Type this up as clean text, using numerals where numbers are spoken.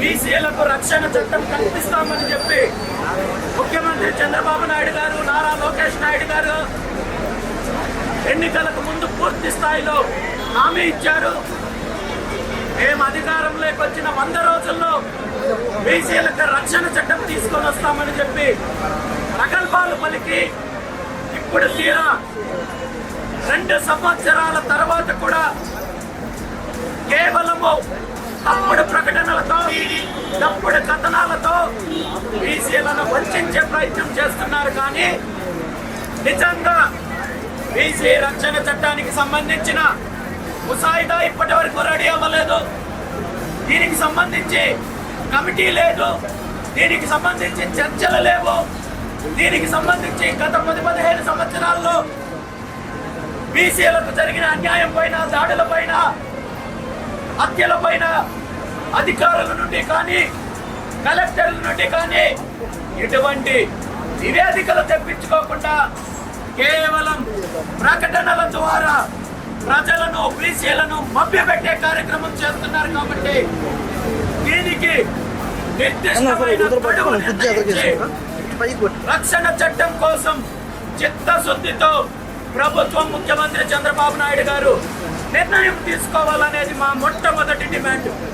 బీసీలకు రక్షణ చట్టం కల్పిస్తామని చెప్పి ముఖ్యమంత్రి చంద్రబాబు నాయుడు గారు, నారా లోకేష్ నాయుడు గారు ఎన్నికలకు ముందు పూర్తి స్థాయిలో హామీ ఇచ్చారు. మేము అధికారంలోకి వచ్చిన 100 రోజుల్లో బీసీలకు రక్షణ చట్టం తీసుకొని వస్తామని చెప్పి ప్రగల్భాలు పలికి ఇప్పుడు తీరా 2 సంవత్సరాల తర్వాత కూడా కేవలము తప్పుడు ప్రకటనలతో, తప్పుడు కథనాలతో బీసీలను వంచే ప్రయత్నం చేస్తున్నారు. కానీ నిజంగా బీసీ రక్షణ చట్టానికి సంబంధించిన ముసాయిదా ఇప్పటి వరకు రెడీ అవ్వలేదు. దీనికి సంబంధించి కమిటీ లేదు, దీనికి సంబంధించి చర్చలు లేవు, దీనికి సంబంధించి గత 10-15 సంవత్సరాల్లో బీసీలకు జరిగిన అన్యాయం పైన, దాడుల పైన, హత్యల పైన అధికారుల నుండి కానీ, కలెక్టర్ల నుండి కానీ ఎటువంటి నివేదికలు తెప్పించుకోకుండా కేవలం ప్రకటనల ద్వారా ప్రజలను, బీసీలను మభ్యపెట్టే కార్యక్రమం చేస్తున్నారు. కాబట్టి దీనికి నిర్దిష్టమైన గడువు నిర్ణయించి రక్షణ చట్టం కోసం చిత్తశుద్ధితో ప్రభుత్వం, ముఖ్యమంత్రి చంద్రబాబు నాయుడు గారు నిర్ణయం తీసుకోవాలనేది మా మొట్టమొదటి డిమాండ్.